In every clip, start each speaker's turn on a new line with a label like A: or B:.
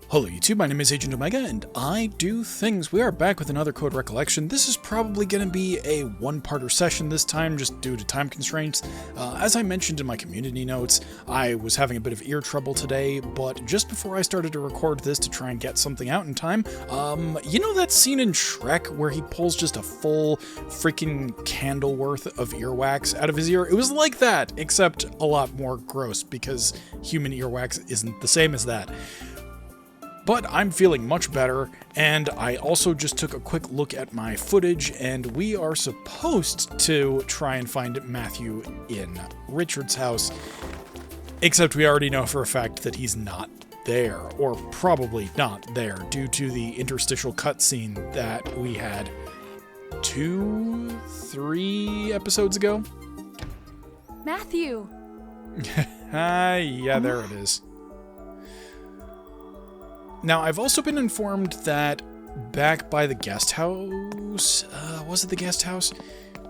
A: Hello YouTube, my name is Agent Omega, and I do things. We are back with another Code Recollection. This is probably going to be a one-parter session this time, just due to time constraints. As I mentioned in my community notes, I was having a bit of ear trouble today, but just before I started to record this to try and get something out in time, you know that scene in Shrek where he pulls just a full freaking candle worth of earwax out of his ear? It was like that, except a lot more gross, because human earwax isn't the same as that. But I'm feeling much better, and I also just took a quick look at my footage, and we are supposed to try and find Matthew in Richard's house, except we already know for a fact that he's not there, or probably not there, due to the interstitial cutscene that we had 2-3 episodes ago.
B: Matthew!
A: Yeah, there it is. Now, I've also been informed that back by the guest house, was it the guest house?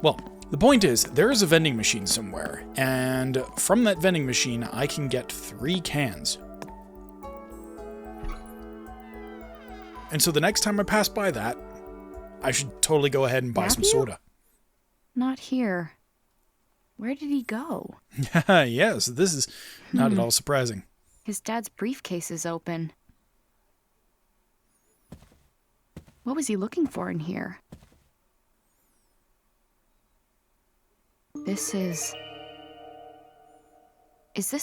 A: Well, the point is, there is a vending machine somewhere, and from that vending machine, I can get 3 cans. And so the next time I pass by that, I should totally go ahead and buy some soda.
B: Not here. Where did he go?
A: Yes, this is not at all surprising.
B: His dad's briefcase is open. What was he looking for in here? Is this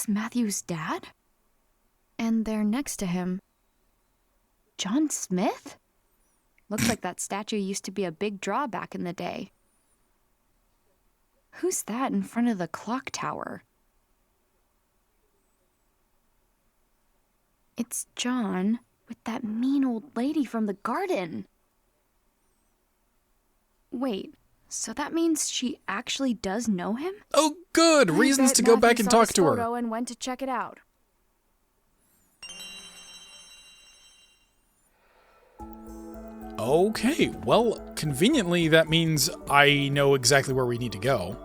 B: Matthew's dad? And there next to him, John Smith? Looks like that statue used to be a big draw back in the day. Who's that in front of the clock tower? It's John with that mean old lady from the garden. Wait, so that means she actually does know him?
A: Oh, good! Reasons to go back and talk to her.
B: And went to check it out.
A: Okay, well, conveniently that means I know exactly where we need to go.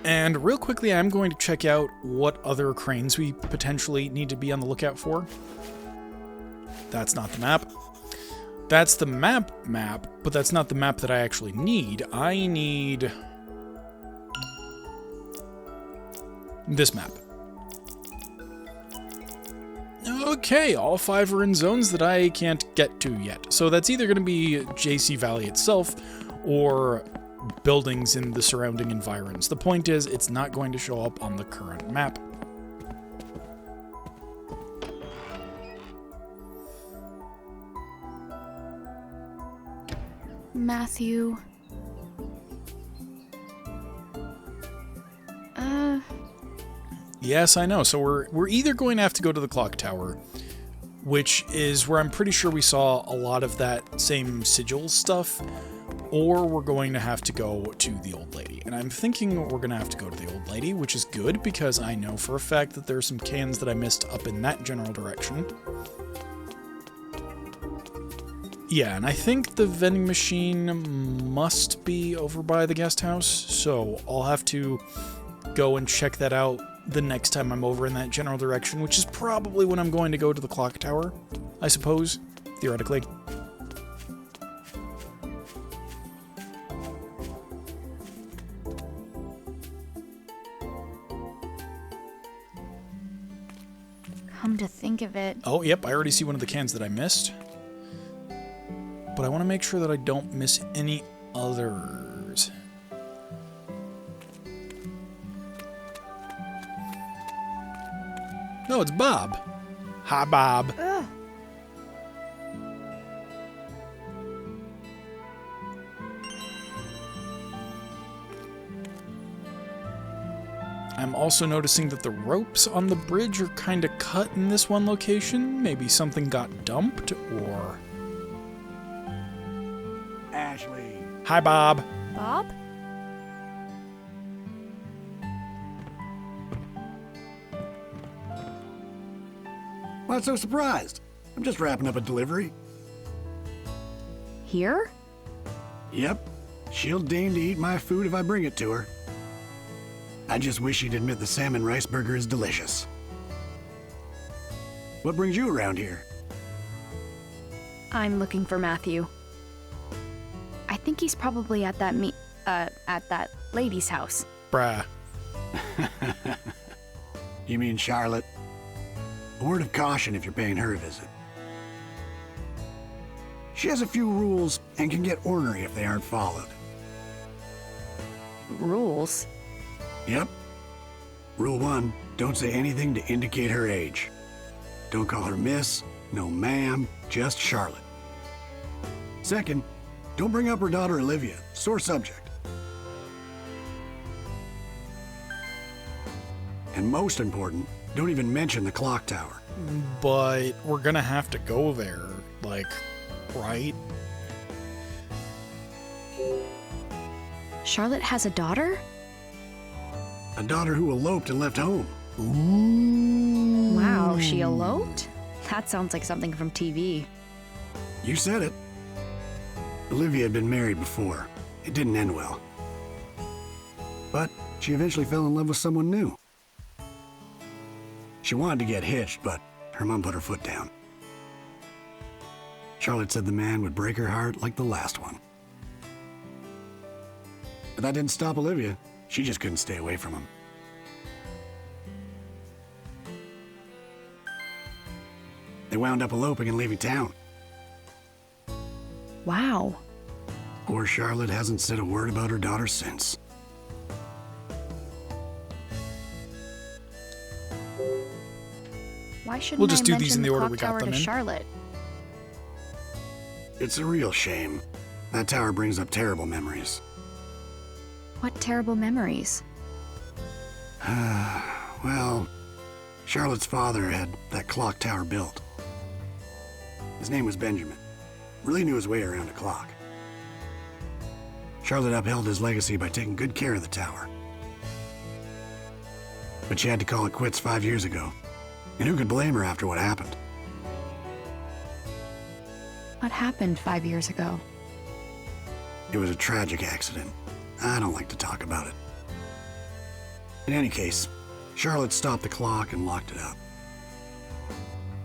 A: And real quickly, I'm going to check out what other cranes we potentially need to be on the lookout for. That's not the map. That's the map, but that's not the map that I actually need. I need this map. Okay, all 5 are in zones that I can't get to yet. So that's either going to be JC Valley itself or buildings in the surrounding environs. The point is, it's not going to show up on the current map.
B: Matthew.
A: Yes, I know. So we're either going to have to go to the clock tower, which is where I'm pretty sure we saw a lot of that same sigil stuff, or we're going to have to go to the old lady. And I'm thinking we're going to have to go to the old lady, which is good because I know for a fact that there's some cans that I missed up in that general direction. Yeah, and I think the vending machine must be over by the guest house, so I'll have to go and check that out the next time I'm over in that general direction, which is probably when I'm going to go to the clock tower, I suppose, theoretically.
B: Come to think of it.
A: Oh, yep, I already see one of the cans that I missed. But I want to make sure that I don't miss any others. No, it's Bob. Hi, Bob.
B: Ugh.
A: I'm also noticing that the ropes on the bridge are kind of cut in this one location. Maybe something got dumped, or...
C: Ashley.
A: Hi, Bob.
B: Bob?
C: Why so surprised? I'm just wrapping up a delivery.
B: Here?
C: Yep. She'll deign to eat my food if I bring it to her. I just wish she'd admit the salmon rice burger is delicious. What brings you around here?
B: I'm looking for Matthew. I think he's probably at that lady's house.
A: Bruh.
C: You mean Charlotte? A word of caution if you're paying her a visit. She has a few rules and can get ornery if they aren't followed.
B: Rules?
C: Yep. Rule 1, don't say anything to indicate her age. Don't call her miss, no ma'am, just Charlotte. Second, don't bring up her daughter Olivia, sore subject. And most important, don't even mention the clock tower.
A: But we're gonna have to go there, like, right?
B: Charlotte has a daughter?
C: A daughter who eloped and left home.
A: Ooh.
B: Wow, she eloped? That sounds like something from TV.
C: You said it. Olivia had been married before. It didn't end well. But she eventually fell in love with someone new. She wanted to get hitched, but her mom put her foot down. Charlotte said the man would break her heart like the last one. But that didn't stop Olivia. She just couldn't stay away from him. They wound up eloping and leaving town.
B: Wow.
C: Poor Charlotte hasn't said a word about her daughter since.
B: Why shouldn't
A: We'll just
B: I
A: do
B: mention
A: these in the order
B: clock
A: we got
B: tower
A: them
B: to
A: in.
B: Charlotte?
C: It's a real shame. That tower brings up terrible memories.
B: What terrible memories.
C: Well, Charlotte's father had that clock tower built. His name was Benjamin. Really knew his way around a clock. Charlotte upheld his legacy by taking good care of the tower. But she had to call it quits 5 years ago. And who could blame her after what happened?
B: What happened 5 years ago?
C: It was a tragic accident. I don't like to talk about it. In any case, Charlotte stopped the clock and locked it up.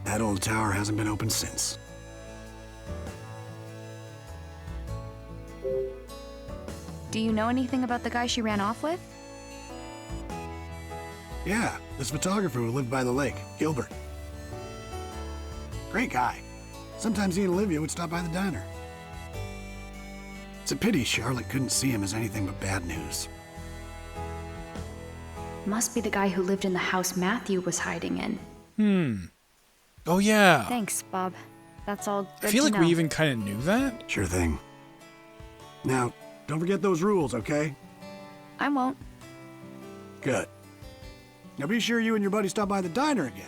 C: That old tower hasn't been opened since.
B: Do you know anything about the guy she ran off with?
C: Yeah, this photographer who lived by the lake, Gilbert. Great guy. Sometimes he and Olivia would stop by the diner. It's a pity Charlotte couldn't see him as anything but bad news.
B: Must be the guy who lived in the house Matthew was hiding in.
A: Oh, yeah.
B: Thanks, Bob. That's all good
A: I feel
B: to
A: like
B: know.
A: we even kind of knew that.
C: Sure thing. Now, don't forget those rules, okay?
B: I won't.
C: Good. Now be sure you and your buddy stop by the diner again.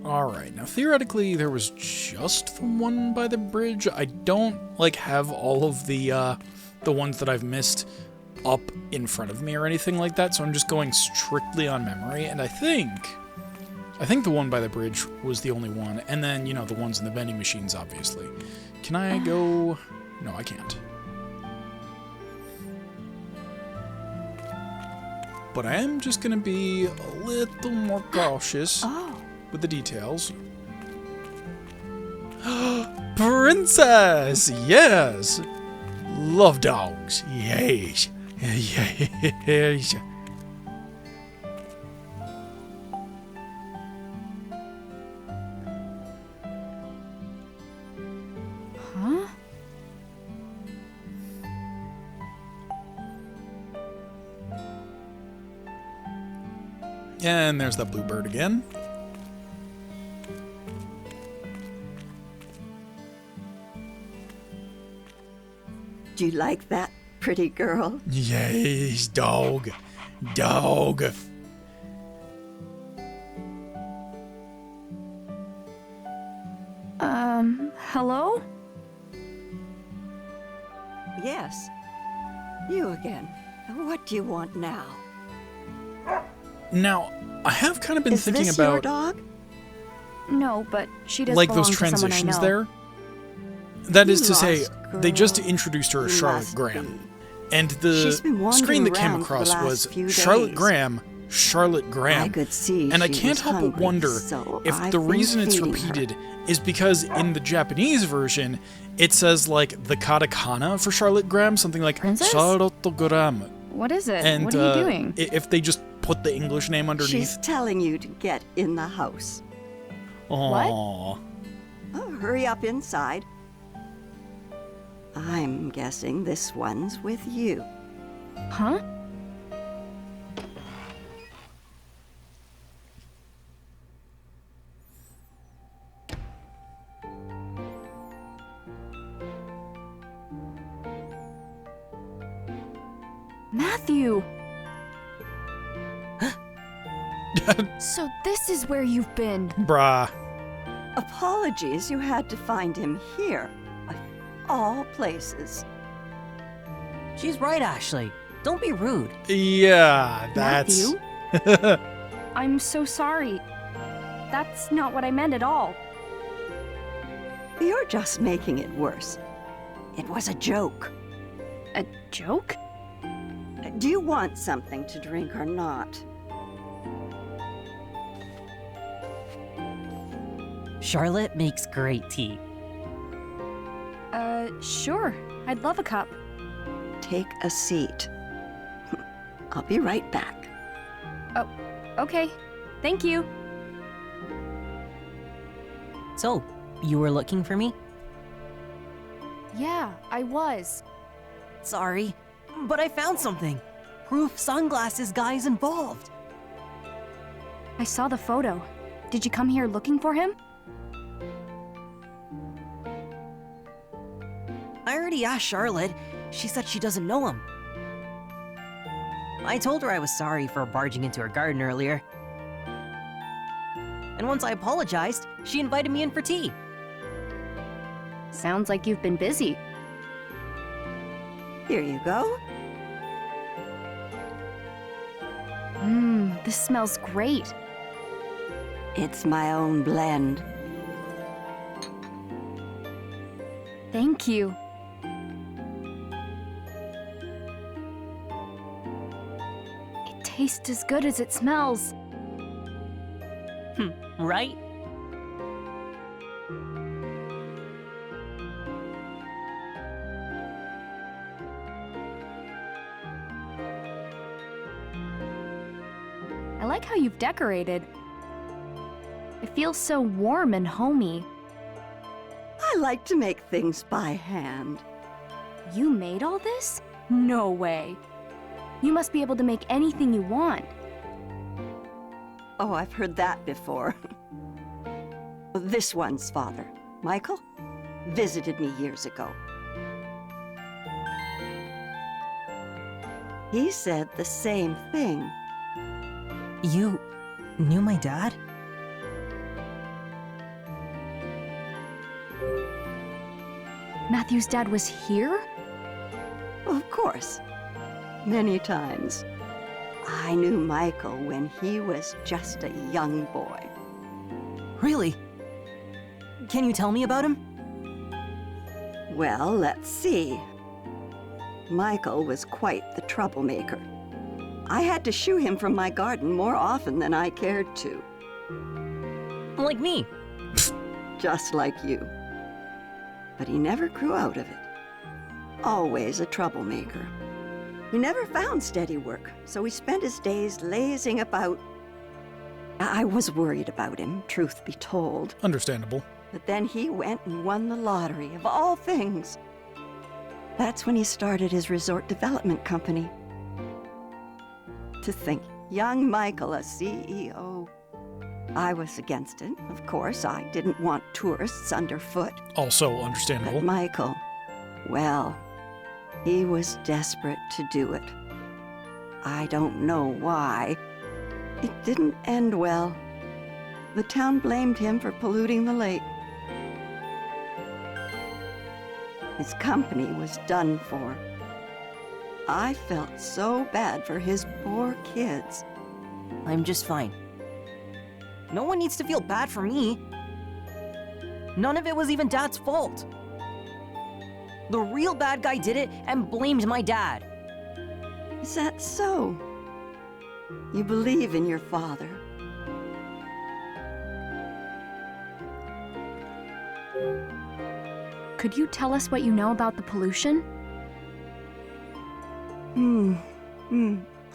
A: Alright, now theoretically there was just the one by the bridge. I don't, like, have all of the ones that I've missed up in front of me or anything like that, so I'm just going strictly on memory, and I think the one by the bridge was the only one, and then, you know, the ones in the vending machines, obviously. Can I go? No, I can't. But I am just gonna be a little more cautious with the details. Princess! Yes! Love dogs. Yes. Yes.
B: Huh?
A: And there's that bluebird again.
D: Do you like that, pretty girl?
A: Yes, dog. Dog.
B: Hello?
D: Yes. You again. What do you want now?
A: Now, I have kind of been
D: Is
A: thinking
D: this your
A: about
D: dog?
B: No, but she does
A: like
B: belong
A: those
B: to someone I
A: transitions
B: know.
A: there. That is to say,
D: Lost
A: they just
D: girl.
A: introduced her as Charlotte
D: Must
A: Graham. And
D: She's been
A: the
D: wandering
A: screen that came
D: around for the
A: across
D: last
A: was
D: few
A: Charlotte
D: days.
A: Graham, Charlotte Graham.
D: I could see
A: and I
D: she
A: can't
D: was
A: help but
D: hungry,
A: wonder
D: so
A: if
D: I've
A: the
D: been
A: reason it's
D: feeding her.
A: repeated is because in the Japanese version, it says like the katakana for Charlotte Graham, something like
B: Princess?
A: Charlotte Graham.
B: What is it?
A: And
B: what are you doing?
A: if they just put the English name
D: She's
A: underneath.
D: telling you to get in the house.
B: What?
A: Aww.
D: Oh, hurry up inside. I'm guessing this one's with you.
B: Huh? Matthew! So this is where you've been.
A: Bruh.
D: Apologies you had to find him here. Of all places.
E: She's right, Ashley. Don't be rude.
A: Yeah, that's...
B: Matthew? I'm so sorry. That's not what I meant at all.
D: You're just making it worse. It was a joke.
B: A joke?
D: Do you want something to drink or not?
E: Charlotte makes great tea.
B: Sure. I'd love a cup.
D: Take a seat. I'll be right back.
B: Oh, okay. Thank you.
E: So, you were looking for me?
B: Yeah, I was.
E: Sorry, but I found something. Proof sunglasses guy's involved.
B: I saw the photo. Did you come here looking for him?
E: I already asked Charlotte. She said she doesn't know him. I told her I was sorry for barging into her garden earlier. And once I apologized, she invited me in for tea.
B: Sounds like you've been busy.
D: Here you go.
B: This smells great.
D: It's my own blend.
B: Thank you. It tastes as good as it smells.
E: Right?
B: I like how you've decorated. It feels so warm and homey.
D: I like to make things by hand.
B: You made all this? No way. You must be able to make anything you want.
D: Oh, I've heard that before. This one's father, Michael, visited me years ago. He said the same thing.
E: You knew my dad?
B: Matthew's dad was here?
D: Of course. Many times. I knew Michael when he was just a young boy.
E: Really? Can you tell me about him?
D: Well, let's see. Michael was quite the troublemaker. I had to shoo him from my garden more often than I cared to.
E: Like me.
D: Just like you. But he never grew out of it. Always a troublemaker. He never found steady work, so he spent his days lazing about. I was worried about him, truth be told.
A: Understandable.
D: But then he went and won the lottery, of all things. That's when he started his resort development company. To think, young Michael, a CEO. I was against it, of course. I didn't want tourists underfoot.
A: Also understandable.
D: But Michael, well, he was desperate to do it. I don't know why. It didn't end well. The town blamed him for polluting the lake. His company was done for. I felt so bad for his poor kids.
E: I'm just fine. No one needs to feel bad for me. None of it was even Dad's fault. The real bad guy did it and blamed my dad.
D: Is that so? You believe in your father?
B: Could you tell us what you know about the pollution?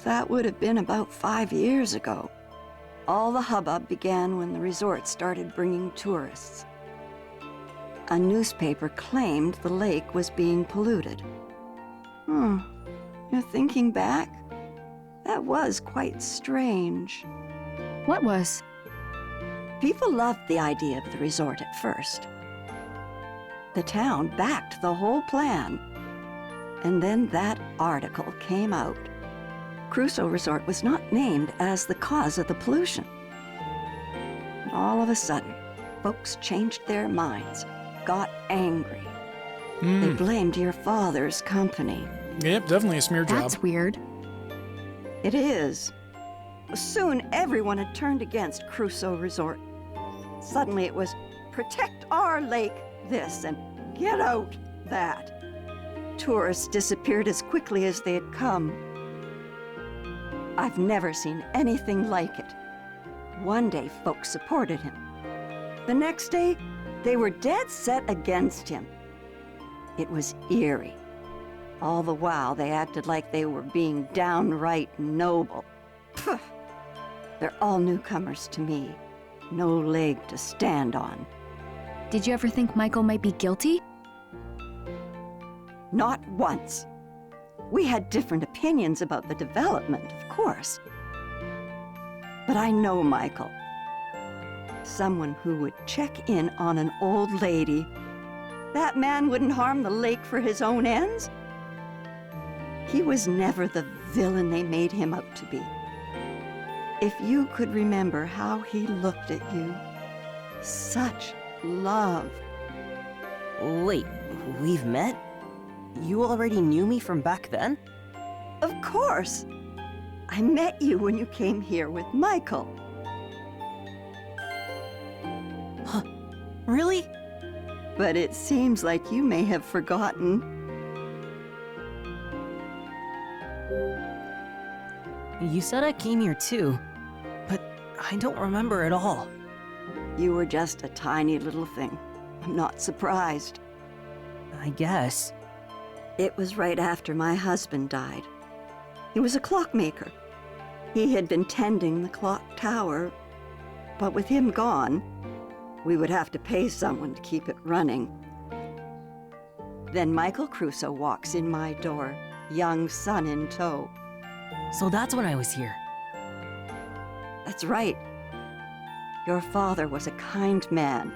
D: That would have been about 5 years ago. All the hubbub began when the resort started bringing tourists. A newspaper claimed the lake was being polluted. You're thinking back? That was quite strange.
B: What was?
D: People loved the idea of the resort at first. The town backed the whole plan. And then that article came out. Crusoe Resort was not named as the cause of the pollution. And all of a sudden, folks changed their minds, got angry. They blamed your father's company.
A: Yep, definitely a smear job.
B: That's weird.
D: It is. Soon everyone had turned against Crusoe Resort. Suddenly it was protect our lake this and get out that. Tourists disappeared as quickly as they had come. I've never seen anything like it. One day folks supported him. The next day, they were dead set against him. It was eerie. All the while, they acted like they were being downright noble. Phew. They're all newcomers to me. No leg to stand on.
B: Did you ever think Michael might be guilty?
D: Not once. We had different opinions about the development, of course. But I know Michael. Someone who would check in on an old lady. That man wouldn't harm the lake for his own ends. He was never the villain they made him out to be. If you could remember how he looked at you, such love.
E: Wait, we've met? You already knew me from back then?
D: Of course. I met you when you came here with Michael.
E: Huh, really?
D: But it seems like you may have forgotten.
E: You said I came here too, but I don't remember at all.
D: You were just a tiny little thing. I'm not surprised.
E: I guess.
D: It was right after my husband died. He was a clockmaker. He had been tending the clock tower, but with him gone, we would have to pay someone to keep it running. Then Michael Crusoe walks in my door, young son in tow.
E: So that's when I was here.
D: That's right. Your father was a kind man.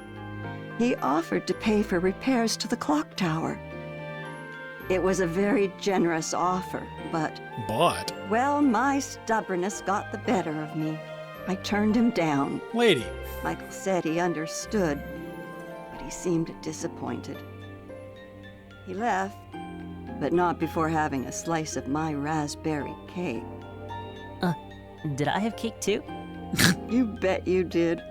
D: He offered to pay for repairs to the clock tower. It was a very generous offer, but... Well, my stubbornness got the better of me. I turned him down.
A: Lady.
D: Michael said he understood, but he seemed disappointed. He left, but not before having a slice of my raspberry cake.
E: Did I have cake too?
D: You bet you did.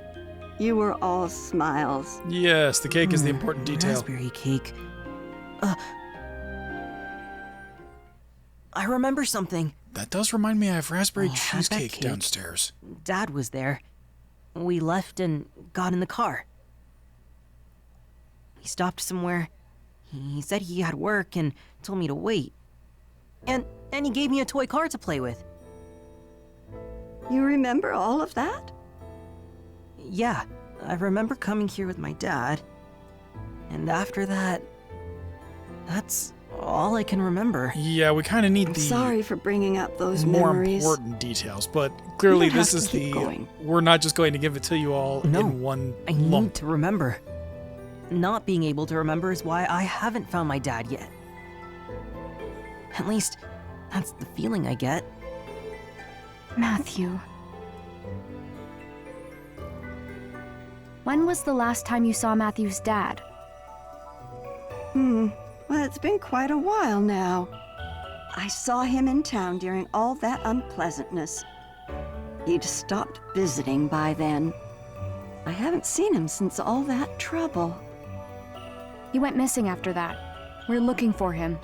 D: You were all smiles.
A: Yes, the cake is the important detail.
E: Raspberry cake. I remember something.
A: That does remind me I have raspberry
E: I had that
A: cheesecake
E: cake.
A: downstairs.
E: Dad was there. We left and got in the car. He stopped somewhere. He said he had work and told me to wait. And he gave me a toy car to play with.
D: You remember all of that?
E: Yeah, I remember coming here with my dad. And after that, that's all I can remember.
A: Yeah, we kind of need
D: I'm
A: the
D: sorry for bringing up those
A: more
D: memories.
A: important details, but clearly
D: You don't
A: this
D: have
A: is
D: to keep
A: the...
D: going.
A: We're not just going to give it to you all
E: No,
A: in one
E: I need
A: lump.
E: to remember. Not being able to remember is why I haven't found my dad yet. At least, that's the feeling I get.
B: Matthew. When was the last time you saw Matthew's dad?
D: Well, it's been quite a while now. I saw him in town during all that unpleasantness. He'd stopped visiting by then. I haven't seen him since all that trouble.
B: He went missing after that. We're looking for him.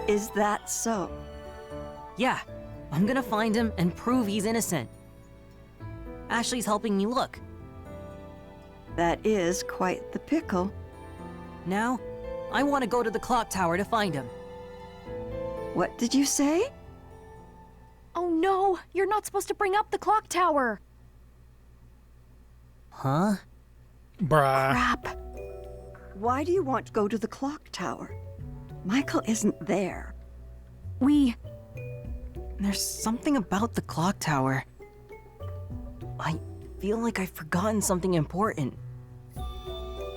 D: Is that so?
E: Yeah, I'm gonna find him and prove he's innocent. Ashley's helping me look.
D: That is quite the pickle.
E: Now, I want to go to the clock tower to find him.
D: What did you say?
B: Oh no, you're not supposed to bring up the clock tower.
E: Huh?
A: Bruh.
B: Crap.
D: Why do you want to go to the clock tower? Michael isn't there.
E: There's something about the clock tower. I feel like I've forgotten something important.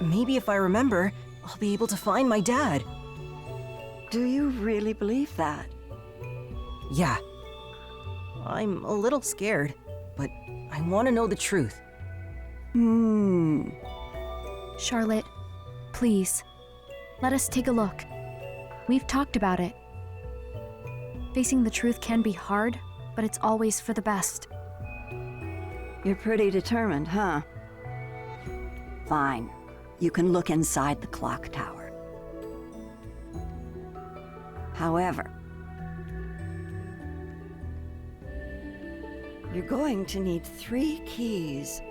E: Maybe if I remember, I'll be able to find my dad.
D: Do you really believe that?
E: Yeah. I'm a little scared, but I want to know the truth.
B: Charlotte, please, let us take a look. We've talked about it. Facing the truth can be hard, but it's always for the best.
D: You're pretty determined, huh? Fine. You can look inside the clock tower. However, you're going to need 3 keys.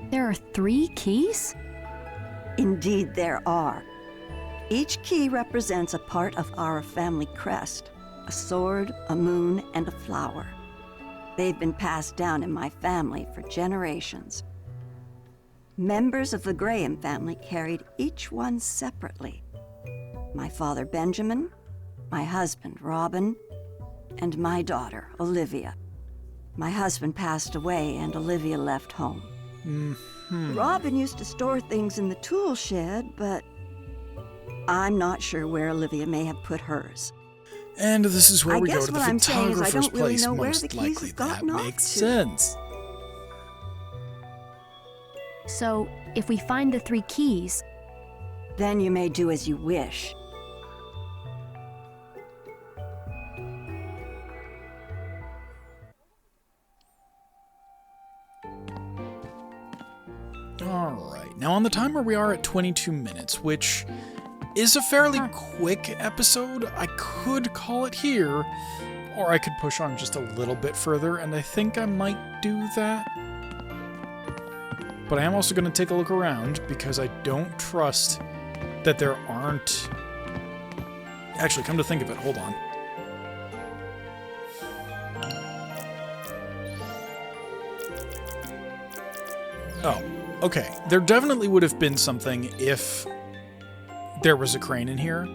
B: There are 3 keys?
D: Indeed, there are. Each key represents a part of our family crest: a sword, a moon, and a flower. They've been passed down in my family for generations. Members of the Graham family carried each one separately. My father, Benjamin, my husband, Robin, and my daughter, Olivia. My husband passed away and Olivia left home. Robin used to store things in the tool shed, but I'm not sure where Olivia may have put hers.
A: And this is where
D: I
A: we go
D: guess
A: to the
D: what I'm saying is I
A: photographer's
D: don't really
A: place,
D: know where
A: most
D: the keys
A: likely.
D: have
A: That
D: gotten off
A: makes
D: to.
A: sense.
B: So, if we find the 3 keys,
D: Then you may do as you wish.
A: Alright, now on the timer we are at 22 minutes, which is a fairly quick episode. I could call it here, or I could push on just a little bit further, and I think I might do that. But I am also going to take a look around, because I don't trust that there aren't... Actually, come to think of it, hold on. Oh, okay. There definitely would have been something if there was a crane in here.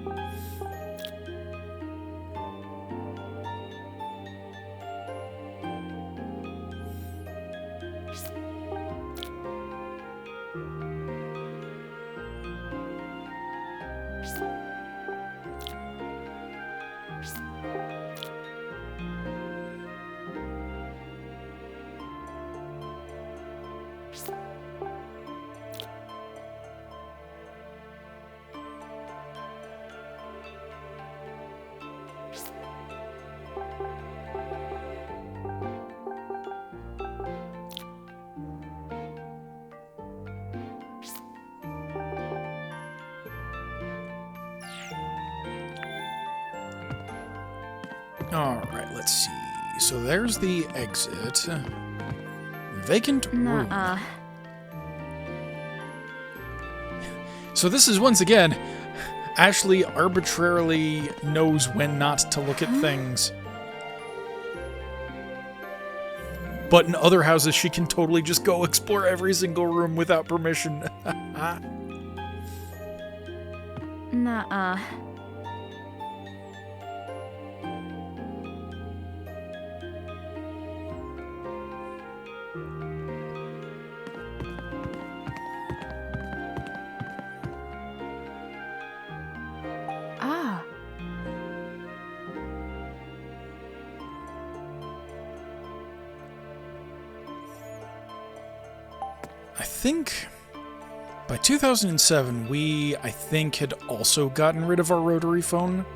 A: Alright, let's see. So there's the exit. Vacant room.
B: nuh-uh.
A: So this is, once again, Ashley arbitrarily knows when not to look at things. But in other houses, she can totally just go explore every single room without permission.
B: Nuh-uh. Ah.
A: I think by 2007, I think, had also gotten rid of our rotary phone.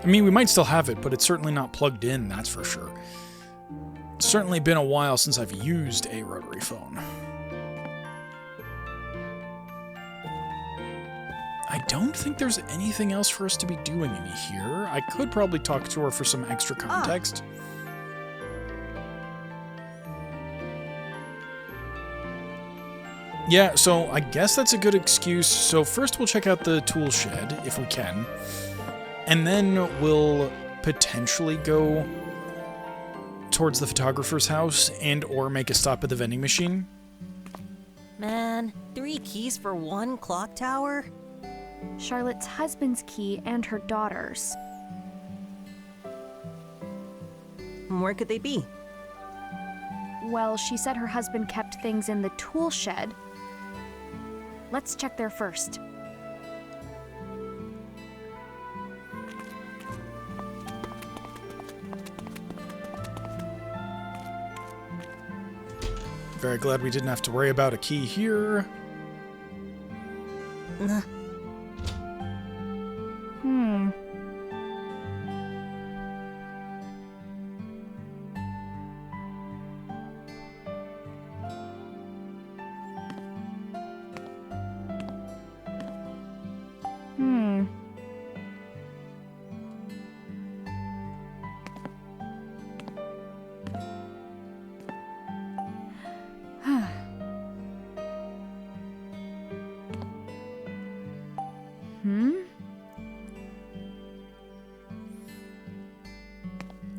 A: I mean, we might still have it, but it's certainly not plugged in, that's for sure. It's certainly been a while since I've used a rotary phone. I don't think there's anything else for us to be doing in here. I could probably talk to her for some extra context. Yeah, so I guess that's a good excuse. So first we'll check out the tool shed, if we can. And then we'll potentially go towards the photographer's house and or make a stop at the vending machine.
E: Man, 3 keys for 1 clock tower?
B: Charlotte's husband's key and her daughter's.
E: Where could they be?
B: Well, she said her husband kept things in the tool shed. Let's check there first.
A: Very glad we didn't have to worry about a key here.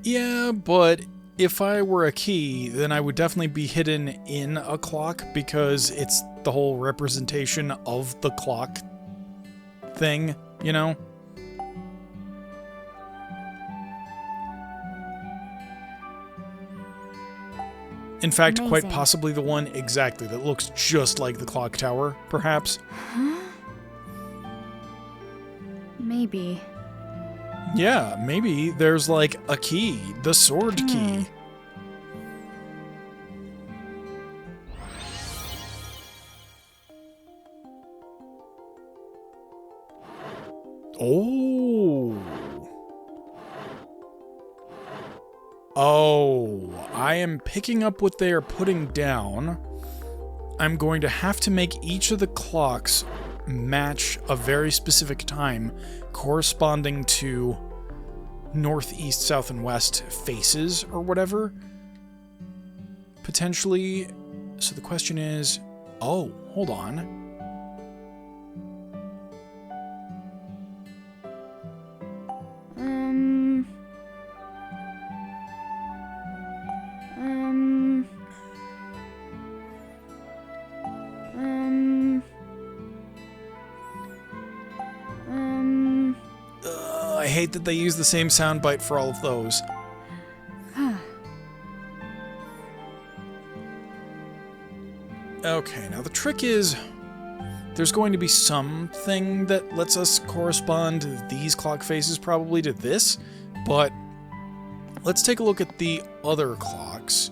A: Yeah, but if I were a key, then I would definitely be hidden in a clock because it's the whole representation of the clock thing, you know? In fact, quite
B: Amazing.
A: possibly the one exactly that looks just like the clock tower, perhaps.
B: Maybe.
A: Yeah, maybe there's like a key, the sword key. Oh. Oh, I am picking up what they are putting down. I'm going to have to make each of the clocks match a very specific time corresponding to north, east, south, and west faces or whatever. Potentially. So the question is, oh, hold on. I hate that they use the same soundbite for all of those. Okay, now the trick is there's going to be something that lets us correspond these clock faces probably to this, but let's take a look at the other clocks.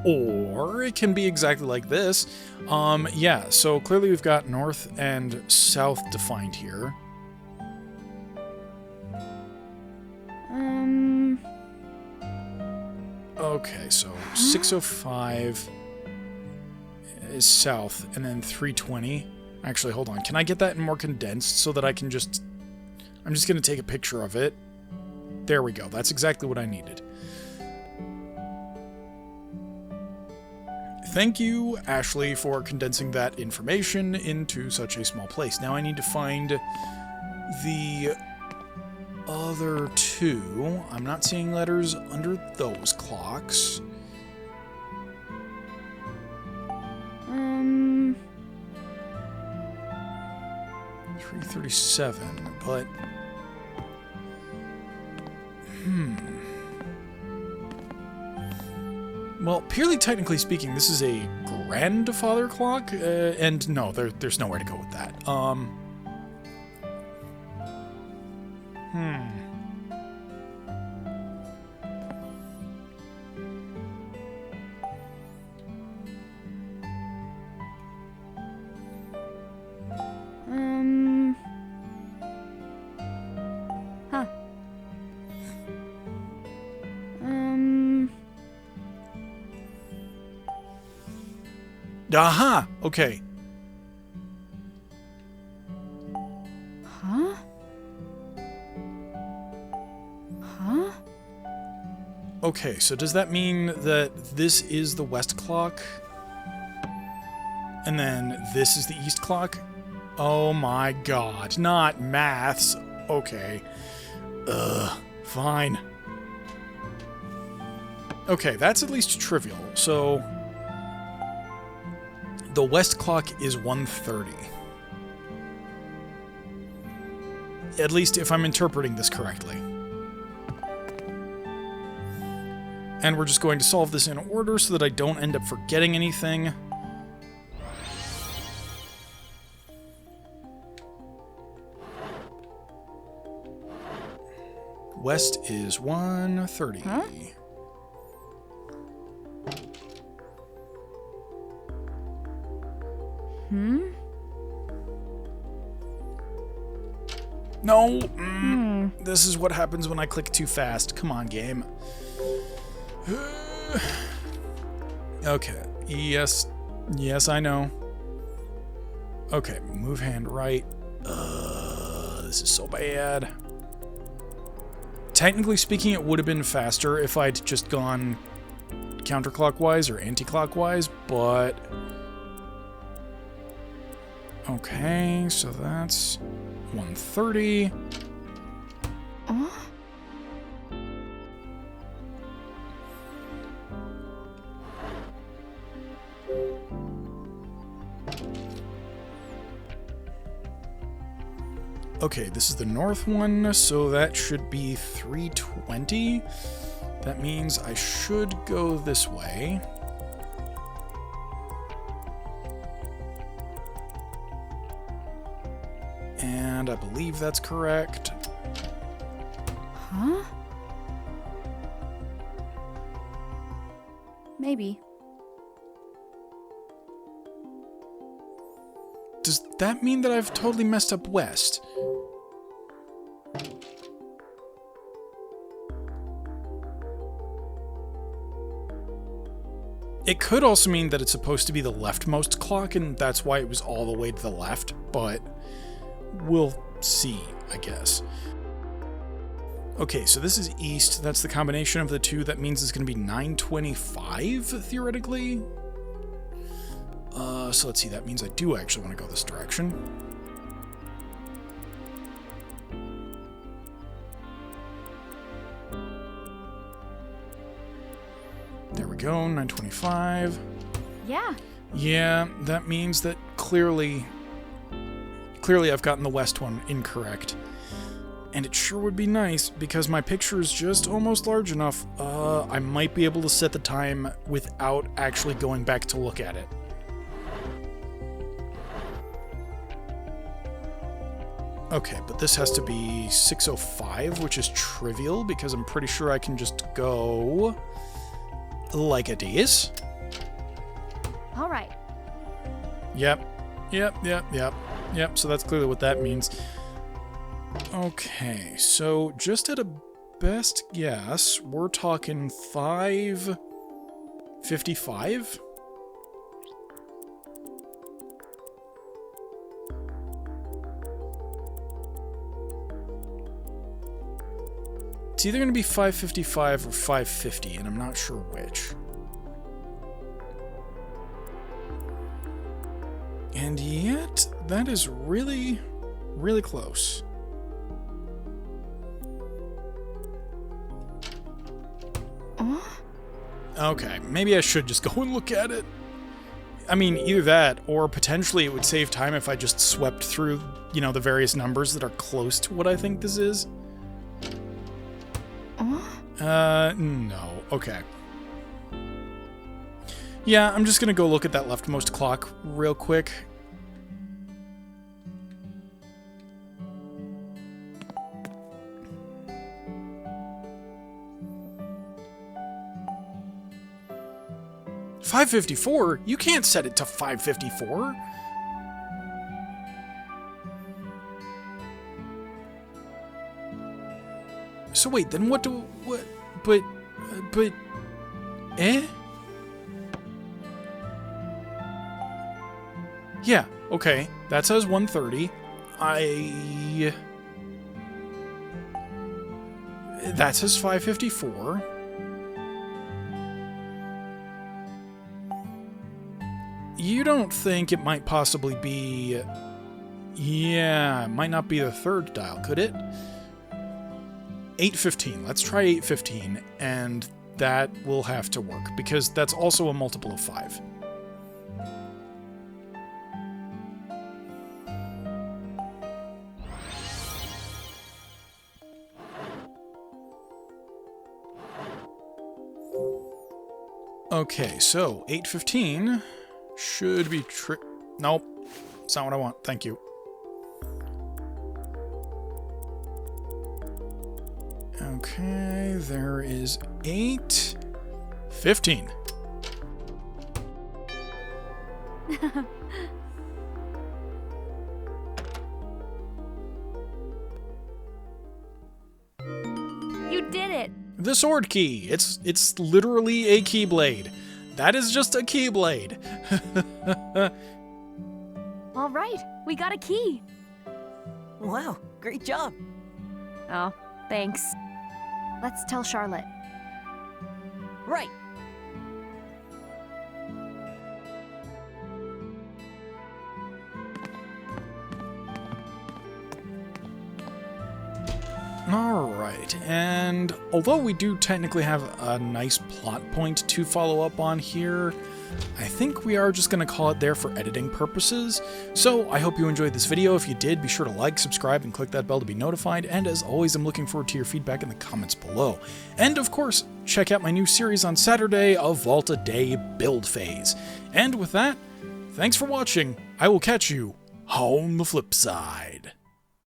A: Or it can be exactly like this. Yeah, so clearly we've got north and south defined here. Okay, so 6:05 is south, and then 3:20. Actually, hold on. Can I get that in more condensed so that I can just... I'm just going to take a picture of it. There we go. That's exactly what I needed. Thank you, Ashley, for condensing that information into such a small place. Now I need to find the other two. I'm not seeing letters under those clocks. 3:37, but... Well, purely technically speaking, this is a grandfather clock, and no, there's nowhere to go with that. Aha! Okay. Okay, so does that mean that this is the west clock? And then this is the east clock? Oh my god, not maths. Okay. Fine. Okay, that's at least trivial. So, the west clock is 1:30. At least if I'm interpreting this correctly. And we're just going to solve this in order so that I don't end up forgetting anything. West is 1:30.
B: Huh?
A: No! This is what happens when I click too fast. Come on, game. Okay. Yes. Yes, I know. Okay, move hand right. This is so bad. Technically speaking, it would have been faster if I'd just gone counterclockwise or anti-clockwise, but... Okay, so that's 1:30. Okay, this is the north one, so that should be 3:20. That means I should go this way. And I believe that's correct.
B: Huh? Maybe.
A: Does that mean that I've totally messed up west? It could also mean that it's supposed to be the leftmost clock, and that's why it was all the way to the left, but we'll see, I guess. Okay, so this is east. That's the combination of the two. That means it's going to be 9:25, theoretically. So let's see. That means I do actually want to go this direction. There we go, 9:25.
B: Yeah.
A: Yeah, that means that clearly I've gotten the west one incorrect. And it sure would be nice, because my picture is just almost large enough, I might be able to set the time without actually going back to look at it. Okay, but this has to be 6:05, which is trivial, because I'm pretty sure I can just go like it is.
B: All right.
A: Yep, so that's clearly what that means. Okay, so just at a best guess, we're talking 5:55? It's either going to be 5:55 or 5:50, and I'm not sure which. And yet, that is really, really close. Okay, maybe I should just go and look at it. I mean, either that, or potentially it would save time if I just swept through, the various numbers that are close to what I think this is. No. Okay. Yeah, I'm just gonna go look at that leftmost clock real quick. $5:54? You can't set it to 5:54. So wait, then but, Yeah, okay, that says 1:30. That says 5:54. you don't think it might possibly be... Yeah, it might not be the third dial, could it? 815. Let's try 815, and that will have to work, because that's also a multiple of 5. Okay, so 815 should be Nope, it's not what I want. Thank you. Okay, there is 815.
B: You did it!
A: The sword key. It's literally a keyblade. That is just a keyblade.
B: All right, we got a key.
E: Wow, great job.
B: Oh, thanks. Let's tell Charlotte.
E: Right.
A: Alright, and although we do technically have a nice plot point to follow up on here, I think we are just going to call it there for editing purposes. So I hope you enjoyed this video. If you did, be sure to like, subscribe, and click that bell to be notified. And as always, I'm looking forward to your feedback in the comments below. And of course, check out my new series on Saturday, A Vault a Day Build Phase. And with that, thanks for watching. I will catch you on the flip side.